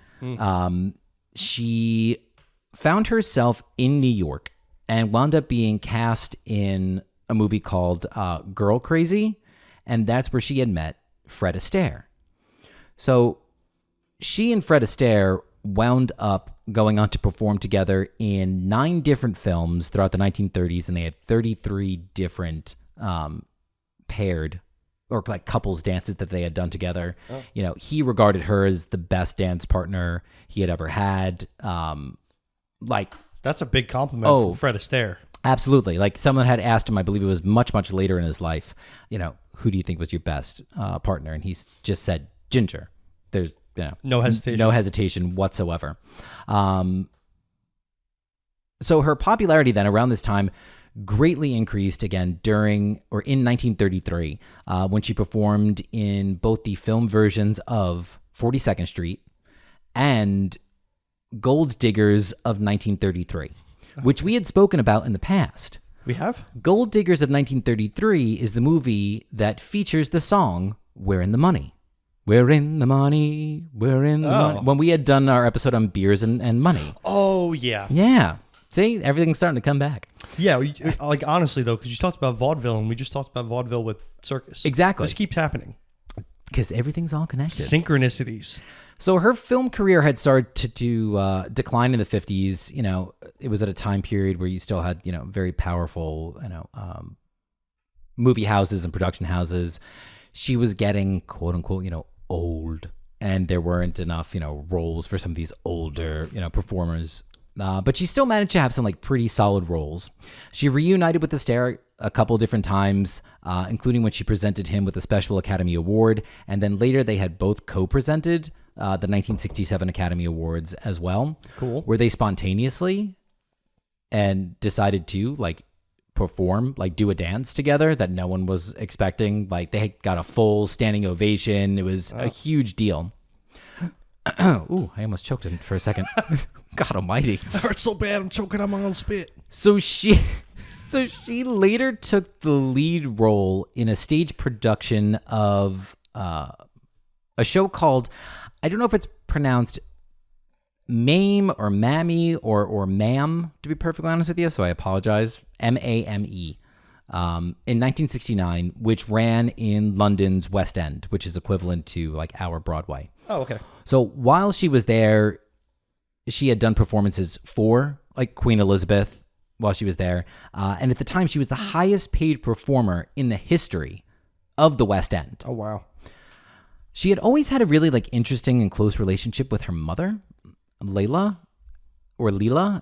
She found herself in New York and wound up being cast in a movie called Girl Crazy, and that's where she had met Fred Astaire. So she and Fred Astaire wound up going on to perform together in 9 different films throughout the 1930s, and they had 33 different paired or like couples dances that they had done together. Oh. You know, he regarded her as the best dance partner he had ever had. Like that's a big compliment from Fred Astaire. Absolutely. Like someone had asked him, I believe it was much, much later in his life, you know, who do you think was your best partner? And he's just said Ginger. There's no hesitation whatsoever. So her popularity then around this time greatly increased again in 1933 when she performed in both the film versions of 42nd Street and Gold Diggers of 1933, which we had spoken about in the past. We have? Gold Diggers of 1933 is the movie that features the song We're in the Money. We're in the money. We're in the money. When we had done our episode on beers and money. Oh, yeah. Yeah. See, everything's starting to come back. Yeah, like honestly, though, because you talked about vaudeville, and we just talked about vaudeville with circus. Exactly. This keeps happening. Because everything's all connected. Synchronicities. So her film career had started to decline in the 50s. You know, it was at a time period where you still had, very powerful, movie houses and production houses. She was getting, quote unquote, old. And there weren't enough, roles for some of these older, performers. But she still managed to have some pretty solid roles. She reunited with Astaire a couple different times, including when she presented him with a Special Academy Award. And then later they had both co-presented the 1967 Academy Awards as well. Cool. Where they spontaneously and decided to perform, do a dance together that no one was expecting. They got a full standing ovation. It was a huge deal. Ooh, I almost choked for a second. God almighty. It hurts so bad, I'm choking on my own spit. So she later took the lead role in a stage production of a show called, I don't know if it's pronounced Mame or Mammy or Ma'am, to be perfectly honest with you, so I apologize. MAME. in 1969, which ran in London's West End, which is equivalent to like our Broadway. Oh, okay. So while she was there, she had done performances for like Queen Elizabeth while she was there. And at the time, she was the highest paid performer in the history of the West End. Oh, wow. She had always had a really like interesting and close relationship with her mother, Leela.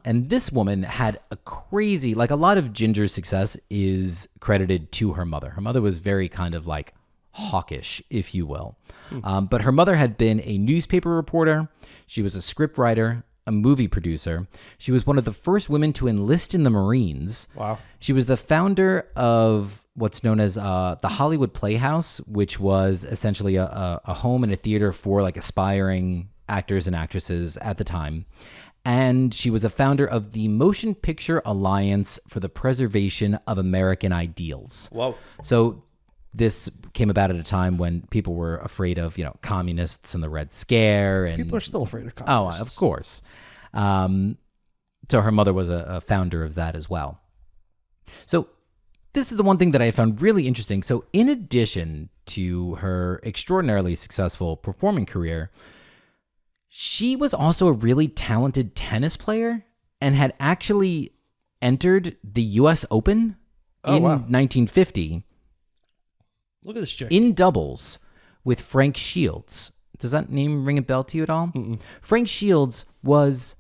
And this woman had a crazy, like a lot of Ginger's success is credited to her mother. Her mother was very kind of like hawkish, if you will. But her mother had been a newspaper reporter. She was a script writer, a movie producer. She was one of the first women to enlist in the Marines. Wow. She was the founder of what's known as the Hollywood Playhouse, which was essentially a home and a theater for like aspiring actors and actresses at the time. And she was a founder of the Motion Picture Alliance for the Preservation of American Ideals. Whoa. So this came about at a time when people were afraid of, communists and the Red Scare. And People are still afraid of communists. Oh, of course. So her mother was a founder of that as well. So this is the one thing that I found really interesting. So in addition to her extraordinarily successful performing career, she was also a really talented tennis player and had actually entered the U.S. Open in 1950. Look at this chick. In doubles with Frank Shields. Does that name ring a bell to you at all? Mm-mm. Frank Shields was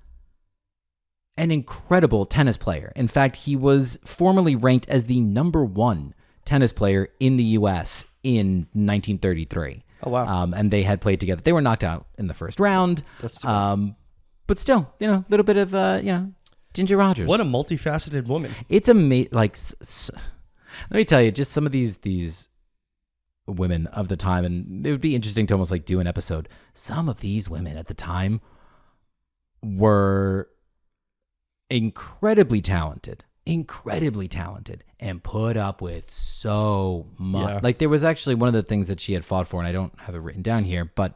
an incredible tennis player. In fact, he was formerly ranked as the number 1 tennis player in the U.S. in 1933. Oh, wow. And they had played together. They were knocked out in the first round. That's too bad. But still, a little bit of, Ginger Rogers. What a multifaceted woman. It's amazing. Like, let me tell you, just some of these women of the time, and it would be interesting to almost like do an episode. Some of these women at the time were incredibly talented, and put up with so much. Yeah. Like there was actually one of the things that she had fought for, and I don't have it written down here, but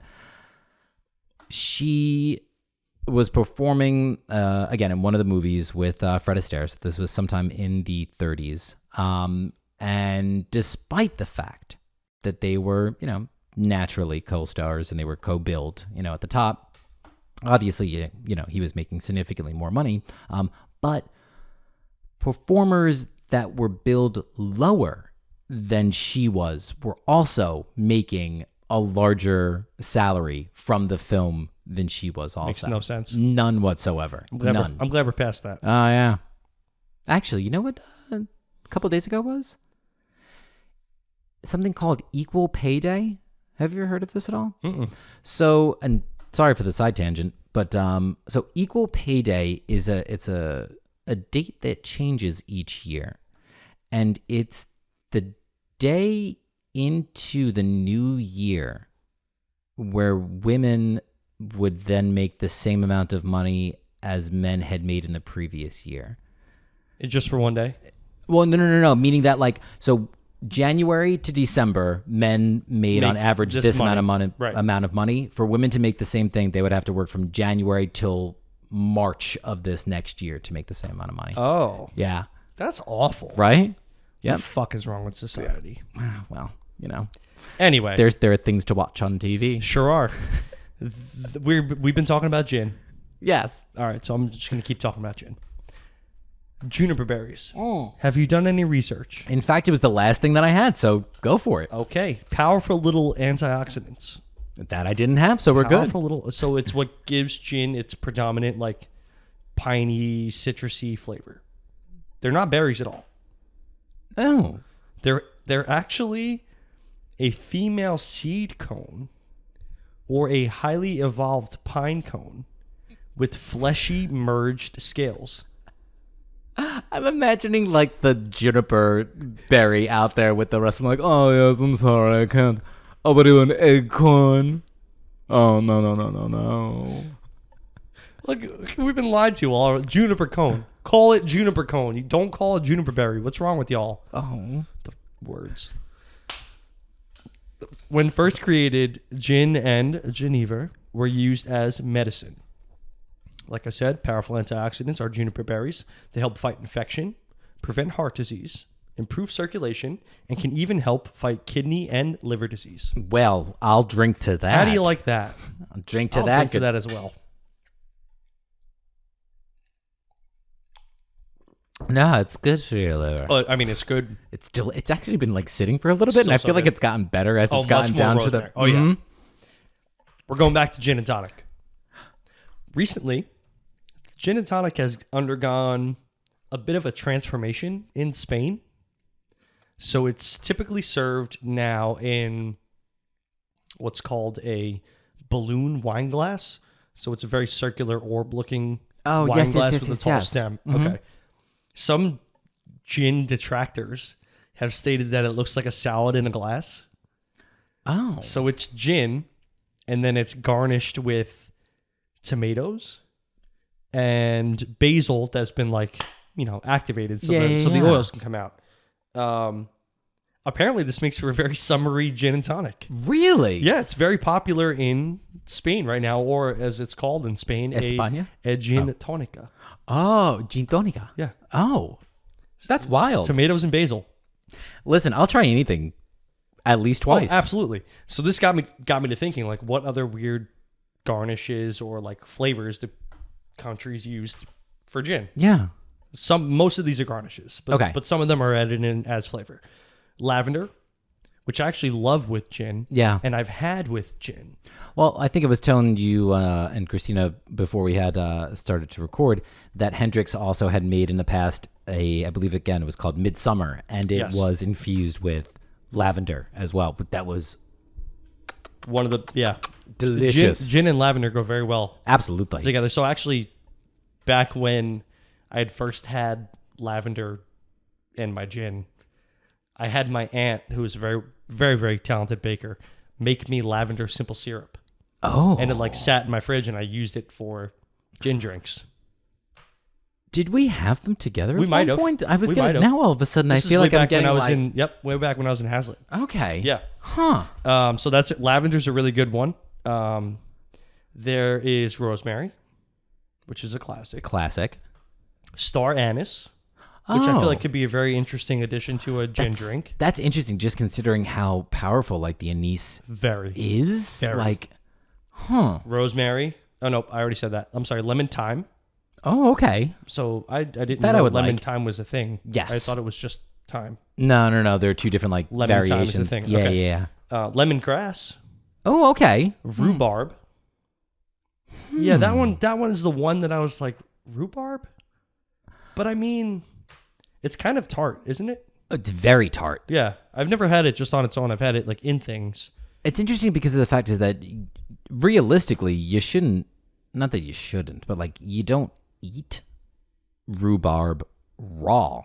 she was performing again in one of the movies with Fred Astaire. This was sometime in the 30s. And despite the fact that they were, naturally co-stars and they were co-billed, at the top, obviously, he was making significantly more money. But performers that were billed lower than she was were also making a larger salary from the film than she was also. Makes no sense. None whatsoever. None. I'm glad we're past that. Oh, yeah. Actually, you know what a couple of days ago was? Something called Equal Pay Day. Have you ever heard of this at all? Mm-mm. So, and sorry for the side tangent, but so Equal Pay Day is a date that changes each year, and it's the day into the new year where women would then make the same amount of money as men had made in the previous year. Just for one day? Well, no. Meaning that so January to December, men made on average this amount of money. For women to make the same thing, they would have to work from January till March of this next year to make the same amount of money. Oh. Yeah. That's awful. Right? What the fuck is wrong with society? Well, Anyway. There are things to watch on TV. Sure are. We've been talking about gin. Yes. All right, so I'm just going to keep talking about gin. Juniper berries. Have you done any research? In fact, it was the last thing that I had, so go for it. Okay. Powerful little antioxidants. That I didn't have, so we're good. So it's what gives gin its predominant, piney, citrusy flavor. They're not berries at all. Oh. They're actually a female seed cone or a highly evolved pine cone with fleshy merged scales. I'm imagining the juniper berry out there with the rest. I'm like, oh yes, I'm sorry, I can't. Oh, but do an acorn. Oh no. Look, we've been lied to all. Juniper cone. Call it juniper cone. You don't call it juniper berry. What's wrong with y'all? Oh, the words. When first created, gin and Geneva were used as medicine. Like I said, powerful antioxidants are juniper berries. They help fight infection, prevent heart disease, improve circulation, and can even help fight kidney and liver disease. Well, I'll drink to that. How do you like that? I'll drink to I'll that. drink to that as well. No, it's good for your liver. Oh, I mean, it's good. It's actually been like sitting for a little bit, and I feel like good. it's gotten better as it's gotten much down more to the. rosemary. Oh yeah. We're going back to gin and tonic. Recently, gin and tonic has undergone a bit of a transformation in Spain. So it's typically served now in what's called a balloon wine glass. So it's a very circular orb-looking wine glass with a tall stem. Mm-hmm. Okay. Some gin detractors have stated that it looks like a salad in a glass. Oh. So it's gin, and then it's garnished with tomatoes and basil that's been activated so the oils can come out. Apparently this makes for a very summery gin and tonic. Really? Yeah, it's very popular in Spain right now, or as it's called in Spain, España? a gin tonica. Oh, gin tonica. Yeah. Oh, that's wild. Tomatoes and basil. Listen, I'll try anything at least twice. Oh, absolutely. So this got me to thinking, like, what other weird garnishes or like flavors do countries use for gin? Yeah. Most of these are garnishes, but some of them are added in as flavor. Lavender, which I actually love with gin. Yeah. And I've had with gin. Well, I think I was telling you and Christina before we had started to record that Hendrix also had made in the past I believe again it was called Midsummer, and it was infused with lavender as well. But that was one of the delicious. Gin and lavender go very well Absolutely together. So actually, back when I had first had lavender in my gin, I had my aunt, who was a very, very, very talented baker, make me lavender simple syrup. Oh. And it sat in my fridge, and I used it for gin drinks. Did we have them together? We at might one have. point? I was We gonna might have. now all of a sudden I feel like I'm getting way back when I was in Hazlitt. Okay. Yeah. Huh. So that's it. Lavender's a really good one. There is rosemary, which is a classic. Classic. Star anise, which I feel like could be a very interesting addition to a gin drink. That's interesting, just considering how powerful like the anise Very. is. Very. Like, Rosemary. Oh, no, I already said that. I'm sorry. Lemon thyme. Oh, okay. So I didn't That know I would lemon like. thyme was a thing. Yes. I thought it was just thyme. No. There are two different like Lemon thyme variations. is a thing. Yeah, Okay. yeah. Lemongrass. Oh, okay. Rhubarb. Yeah, that one is the one that I was like, rhubarb? But I mean, it's kind of tart, isn't it? It's very tart. Yeah. I've never had it just on its own. I've had it like in things. It's interesting because of the fact is that realistically, you shouldn't. Not that you shouldn't, but like you don't eat rhubarb raw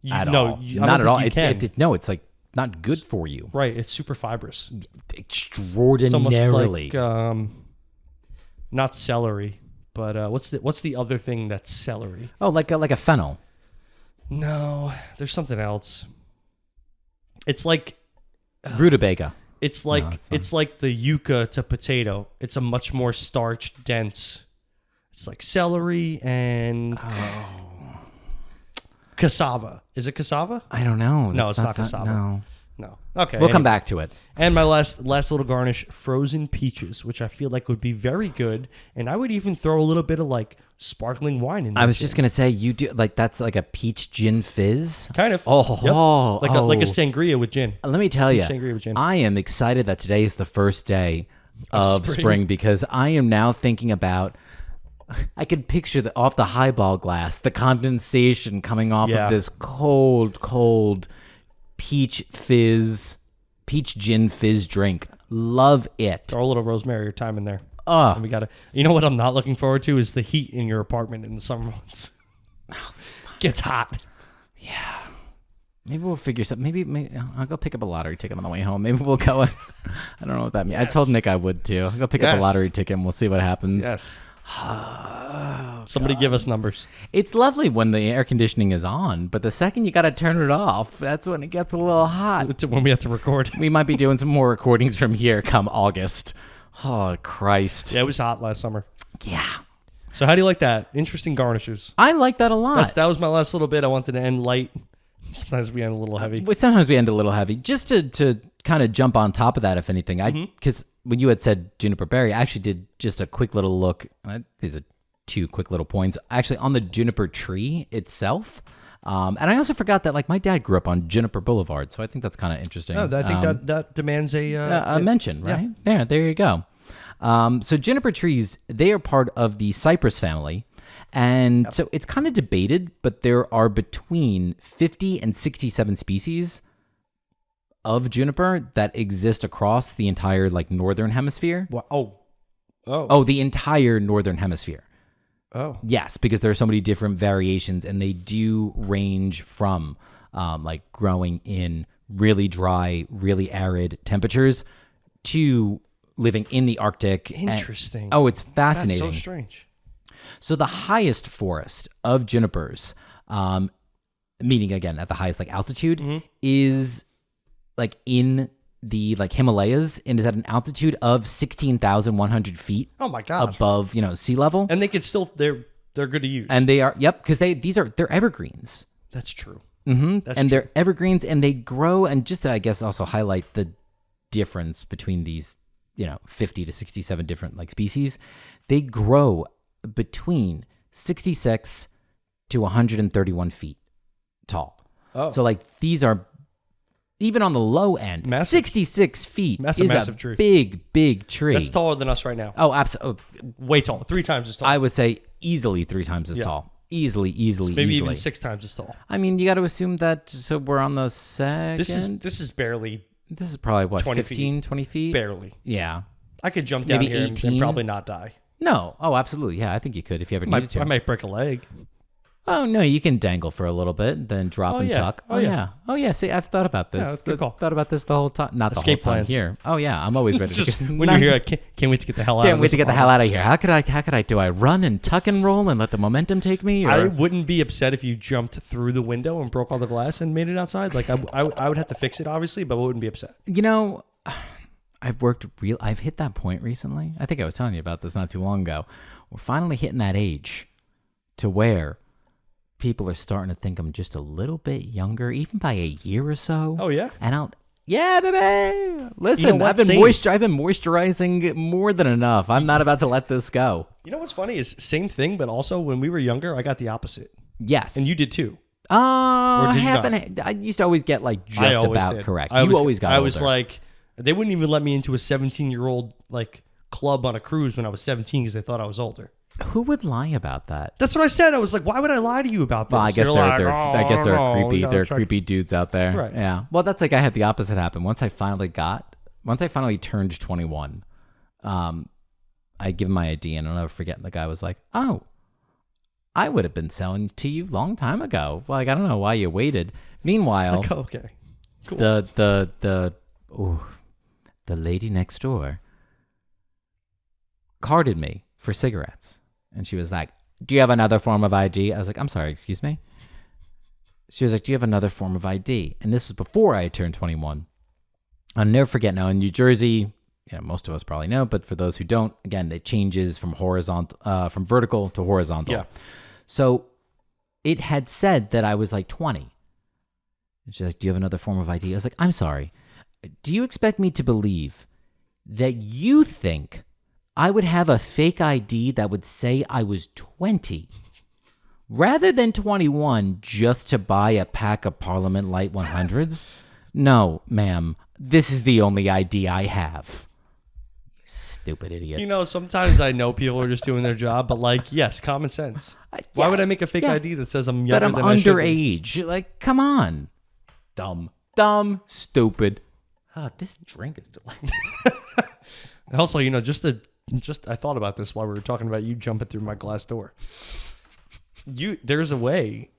at all. Not at all. It's like not good for you. Right. It's super fibrous. Extraordinarily. It's almost like, not celery, but what's the other thing that's celery? Oh, like a fennel. No, there's something else. It's like Rutabaga. It's like it's like the yucca to potato. It's a much more starch dense. It's like celery and cassava. Is it cassava? I don't know. No, it's not cassava. No. Okay. We'll come back to it. And my last little garnish, frozen peaches, which I feel like would be very good. And I would even throw a little bit of like sparkling wine in there. I was just gonna say you do like that's like a peach gin fizz. Kind of. Oh, Yep. Like a sangria with gin. Let me tell you, Sangria with gin. I am excited that today is the first day of spring because I am now thinking about. I can picture off the highball glass, the condensation coming off of this cold peach gin fizz drink. Love it. Throw a little rosemary or thyme in there. Oh, And we got to. You know what I'm not looking forward to is the heat in your apartment in the summer months. Gets hot. yeah. Maybe we'll figure something. Maybe I'll go pick up a lottery ticket on the way home. Maybe we'll go. I don't know what that means. I told Nick I would too. I'll go pick up a lottery ticket and we'll see what happens. Yes. Somebody give us numbers. It's lovely when the air conditioning is on, but the second you got to turn it off, that's when it gets a little hot. When we have to record. We might be doing some more recordings from here come August. Oh, Christ. Yeah, it was hot last summer. Yeah. So how do you like that? Interesting garnishes. I like that a lot. That was my last little bit. I wanted to end light. Sometimes we end a little heavy. Sometimes we end a little heavy. Just to kind of jump on top of that, if anything, because when you had said Juniper Berry, I actually did just a quick little look. These are 2 quick little points. Actually, on the juniper tree itself. And I also forgot that like my dad grew up on Juniper Boulevard, so I think that's kind of interesting. Oh, I think that demands a mention, right? Yeah, there you go. So juniper trees, they are part of the cypress family. And so it's kind of debated, but there are between 50 and 67 species of juniper that exist across the entire like northern hemisphere. What? The entire northern hemisphere. Oh. Yes, because there are so many different variations, and they do range from like growing in really dry, really arid temperatures to living in the Arctic. Interesting. It's fascinating. That's so strange. So the highest forest of junipers, meaning again at the highest like altitude, is like in the like Himalayas, and is at an altitude of 16,100 feet. Oh my God! Above sea level, and they could still they're good to use. And they are because they're evergreens. That's true. They're evergreens, and they grow. And just to, I guess, also highlight the difference between these 50 to 67 different like species, they grow between 66 to 131 feet tall. Oh. So like these are, even on the low end, massive. 66 feet is massive tree. Big tree. That's taller than us right now. Oh, absolutely. Way tall. 3 times as tall. I would say easily 3 times as tall. Easily. Maybe even 6 times as tall. I mean, you got to assume that, so we're on the second. This is barely. This is probably what, 20 15, 20 feet? Barely. Yeah. I could jump down here and probably not die. No. Oh, absolutely. Yeah, I think you could if you ever needed to. I might break a leg. Oh, no, you can dangle for a little bit, then drop and tuck. Oh, yeah. See, I've thought about this. Yeah, that's a good call. Thought about this the whole time. Not Escape the whole time plans. here. Oh, yeah, I'm always ready. Just when you're here, I can't wait to get the hell out of Can't wait to get the hell out of here. How could I do I run and tuck and roll and let the momentum take me? Or? I wouldn't be upset if you jumped through the window and broke all the glass and made it outside. Like, I would have to fix it, obviously, but I wouldn't be upset. I've hit that point recently. I think I was telling you about this not too long ago. We're finally hitting that age to where people are starting to think I'm just a little bit younger, even by a year or so. Oh, yeah? And baby. Listen, I've been moisturizing more than enough. I'm not about to let this go. You know what's funny is same thing, but also when we were younger, I got the opposite. Yes. And you did too. I used to always get like just about correct. You always got older. I was like, they wouldn't even let me into a 17-year-old like club on a cruise when I was 17 because they thought I was older. Who would lie about that? That's what I said. I was like, why would I lie to you about this? Well, I guess they're creepy. They're creepy dudes out there. Right. Yeah. Well, that's like I had the opposite happen. Once I finally turned 21, I give my ID, and I'll never forget. The guy was like, "Oh, I would have been selling to you long time ago. Like, I don't know why you waited." Meanwhile, like, okay, cool. The lady next door carded me for cigarettes. And she was like, "Do you have another form of ID?" I was like, "I'm sorry, excuse me?" She was like, "Do you have another form of ID?" And this was before I had turned 21. I'll never forget now in New Jersey, most of us probably know, but for those who don't, again, it changes from vertical to horizontal. Yeah. So it had said that I was like 20. And she's like, "Do you have another form of ID?" I was like, "I'm sorry. Do you expect me to believe that you think I would have a fake ID that would say I was 20 rather than 21 just to buy a pack of Parliament Light 100s? No, ma'am. This is the only ID I have." You stupid idiot. Sometimes I know people are just doing their job, but like, yes, common sense. Why would I make a fake ID that says I'm younger than I should be? Underage? Like, come on. Dumb, stupid. This drink is delicious. Also, I thought about this while we were talking about you jumping through my glass door. There's a way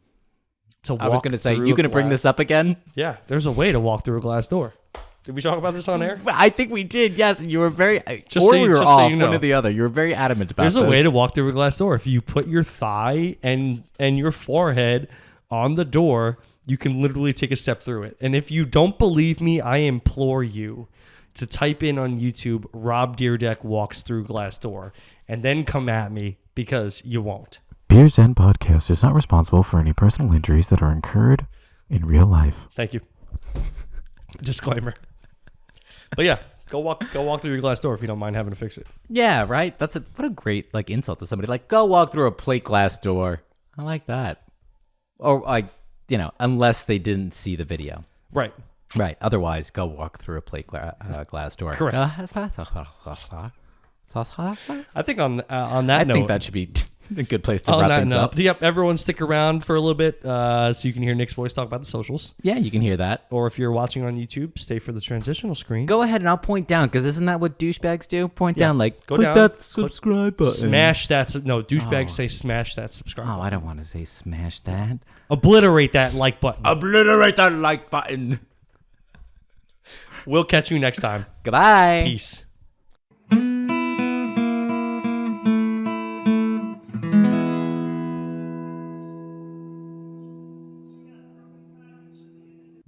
to walk. I was going to say, you going to bring this up again? Yeah, there's a way to walk through a glass door. Did we talk about this on air? I think we did. Yes, you were very. We were off, one or the other. You were very adamant about. There's a way to walk through a glass door. If you put your thigh and your forehead on the door, you can literally take a step through it. And if you don't believe me, I implore you to type in on YouTube, Rob Deerdeck walks through glass door, and then come at me, because you won't. Beers End Podcast is not responsible for any personal injuries that are incurred in real life. Thank you. Disclaimer. But yeah, go walk through your glass door if you don't mind having to fix it. Yeah, right. What a great like insult to somebody. Like, go walk through a plate glass door. I like that. Or like, unless they didn't see the video. Right. Right. Otherwise, go walk through a plate glass door. Correct. I think on that note, I think that should be a good place to wrap things up. Yep, everyone stick around for a little bit so you can hear Nick's voice talk about the socials. Yeah, you can hear that. Or if you're watching on YouTube, stay for the transitional screen. Go ahead and I'll point down, because isn't that what douchebags do? Point down, like, go click down, that subscribe button. Smash that. No, douchebags say smash that subscribe button. I don't want to say smash that. Obliterate that like button. Obliterate that like button. We'll catch you next time. Goodbye. Peace.